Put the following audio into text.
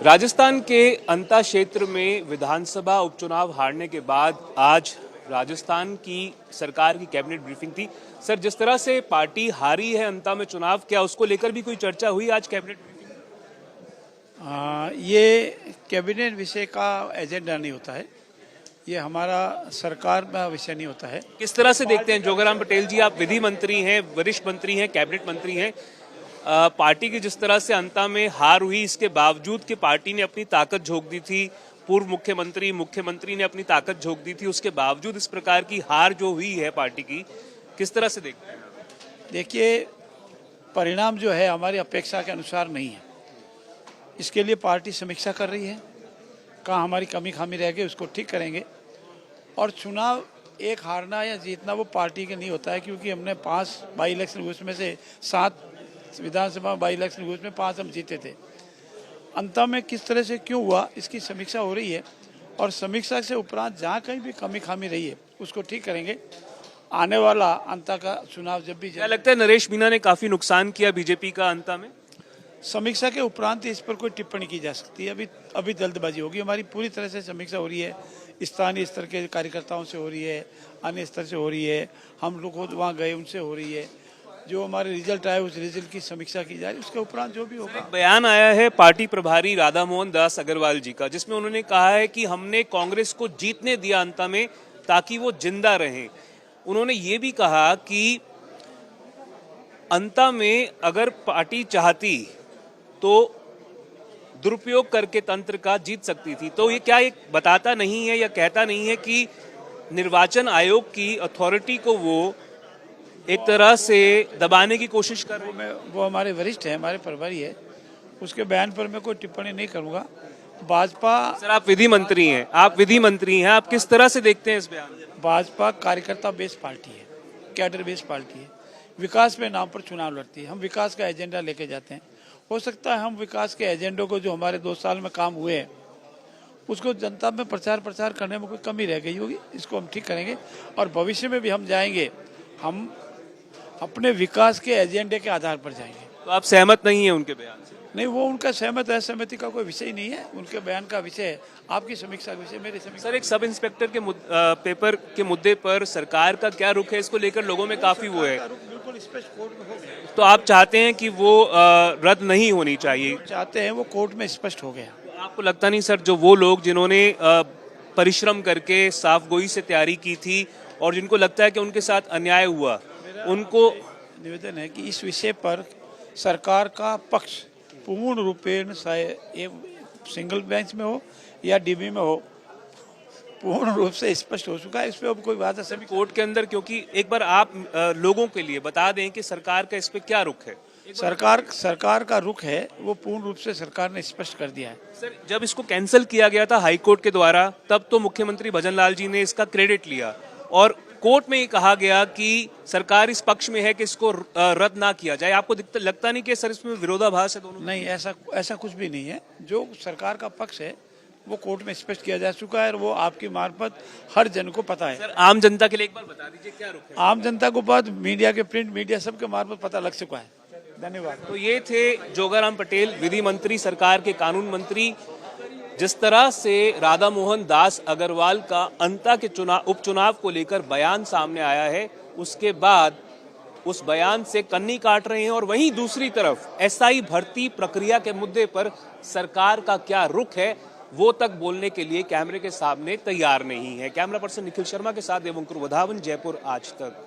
राजस्थान के अंता क्षेत्र में विधानसभा उपचुनाव हारने के बाद आज राजस्थान की सरकार की कैबिनेट ब्रीफिंग थी। सर, जिस तरह से पार्टी हारी है अंता में चुनाव, क्या उसको लेकर भी कोई चर्चा हुई आज कैबिनेट ब्रीफिंग में? ये कैबिनेट विषय का एजेंडा नहीं होता है, ये हमारा सरकार का विषय नहीं होता है। किस तरह से देखते हैं जोगाराम पटेल जी, आप विधि मंत्री हैं, वरिष्ठ मंत्री हैं, कैबिनेट मंत्री हैं, पार्टी की जिस तरह से अंता में हार हुई, इसके बावजूद कि पार्टी ने अपनी ताकत झोंक दी थी, पूर्व मुख्यमंत्री ने अपनी ताकत झोंक दी थी, उसके बावजूद इस प्रकार की हार जो हुई है पार्टी की, किस तरह से देखते हैं? देखिए, परिणाम जो है हमारी अपेक्षा के अनुसार नहीं है। इसके लिए पार्टी समीक्षा कर रही है, कहाँ हमारी कमी खामी रह गई उसको ठीक करेंगे। और चुनाव एक हारना या जीतना वो पार्टी के नहीं होता है, क्योंकि हमने 5 बाई इलेक्शन हुए, उसमें से 7 विधानसभा बाई इलेक्शन हुए, उसमें 5 हम जीते थे। अंत में किस तरह से क्यों हुआ इसकी समीक्षा हो रही है, और समीक्षा से उपरांत जहाँ कहीं भी कमी खामी रही है उसको ठीक करेंगे। आने वाला अंता का चुनाव जब भी क्या लगता है नरेश मीना ने काफी नुकसान किया बीजेपी का अंता में? समीक्षा के उपरांत इस पर कोई टिप्पणी की जा सकती है। अभी जल्दबाजी होगी। हमारी पूरी तरह से समीक्षा हो रही है, स्थानीय स्तर के कार्यकर्ताओं से हो रही है, अन्य स्तर से हो रही है, हम लोग खुद वहाँ गए उनसे हो रही है। जो हमारे रिजल्ट आए उस रिजल्ट की समीक्षा की जाए, उसके उपरांत जो भी होगा। एक बयान आया है पार्टी प्रभारी राधा मोहन दास अग्रवाल जी का, जिसमें उन्होंने कहा है कि हमने कांग्रेस को जीतने दिया अंता में ताकि वो जिंदा रहें। उन्होंने ये भी कहा कि अंता में अगर पार्टी चाहती तो दुरुपयोग करके तंत्र का जीत सकती थी। तो ये क्या एक बताता नहीं है या कहता नहीं है कि निर्वाचन आयोग की अथॉरिटी को वो एक तरह से दबाने की कोशिश कर रहे हैं? वो हमारे वरिष्ठ हैं, हमारे प्रभारी है, उसके बयान पर मैं कोई टिप्पणी नहीं करूंगा। भाजपा, सर आप विधि मंत्री हैं, आप किस तरह से देखते हैं इस बयान? भाजपा कार्यकर्ता बेस्ड पार्टी है, कैडर बेस्ड पार्टी है, विकास के नाम पर चुनाव लड़ती है। हम विकास का एजेंडा लेके जाते हैं। हो सकता है हम विकास के एजेंडे को जो हमारे 2 साल में काम हुए हैं उसको जनता में प्रचार करने में कोई कमी रह गई होगी, इसको हम ठीक करेंगे। और भविष्य में भी हम जाएंगे, हम अपने विकास के एजेंडे के आधार पर जाएंगे। तो आप सहमत नहीं है उनके बयान से? नहीं, वो उनका सहमत है, सहमति का कोई विषय नहीं है। उनके बयान का विषय आपकी समीक्षा का विषय, मेरी समीक्षा। सर, एक सब इंस्पेक्टर के पेपर के मुद्दे पर सरकार का क्या रुख है, इसको लेकर लोगों में काफी वो है। बिल्कुल स्पष्ट कोर्ट में हो गया। तो आप चाहते हैं कि वो रद्द नहीं होनी चाहिए? चाहते हैं, वो कोर्ट में स्पष्ट हो गया। आपको लगता नहीं सर, जो वो लोग जिन्होंने परिश्रम करके साफ गोई से तैयारी की थी और जिनको लगता है कि उनके साथ अन्याय हुआ, उनको निवेदन है कि इस विषय पर सरकार का पक्ष पूर्ण रूपेण, चाहे सिंगल बेंच में हो या डीबी में हो, पूर्ण रूप से स्पष्ट हो चुका है। इस पर अब कोई बात है कोर्ट के अंदर, क्योंकि एक बार आप लोगों के लिए बता दें कि सरकार का इस पे क्या रुख है? सरकार का रुख है वो पूर्ण रूप से सरकार ने स्पष्ट कर दिया है। सर, जब इसको कैंसिल किया गया था हाईकोर्ट के द्वारा, तब तो मुख्यमंत्री भजनलाल जी ने इसका क्रेडिट लिया और कोर्ट में ये कहा गया कि सरकार इस पक्ष में है कि इसको रद्द ना किया जाए। आपको लगता नहीं कि सर इसमें विरोधाभास है दोनों? नहीं, ऐसा कुछ भी नहीं है। जो सरकार का पक्ष है वो कोर्ट में स्पष्ट किया जा चुका है और वो आपकी मार्फत हर जन को पता है। सर, आम जनता के लिए एक बार बता दीजिए क्या रुख है? आम जनता को बात मीडिया के, प्रिंट मीडिया सबके मार्फत पता लग चुका है। धन्यवाद। तो ये थे जोगाराम पटेल, विधि मंत्री, सरकार के कानून मंत्री। जिस तरह से राधा मोहन दास अग्रवाल का अंता के उपचुनाव को लेकर बयान सामने आया है, उसके बाद उस बयान से कन्नी काट रहे हैं। और वहीं दूसरी तरफ एसआई भर्ती प्रक्रिया के मुद्दे पर सरकार का क्या रुख है, वो तक बोलने के लिए कैमरे के सामने तैयार नहीं है। कैमरा पर्सन निखिल शर्मा के साथ देवंकुर वधावन, जयपुर आज तक।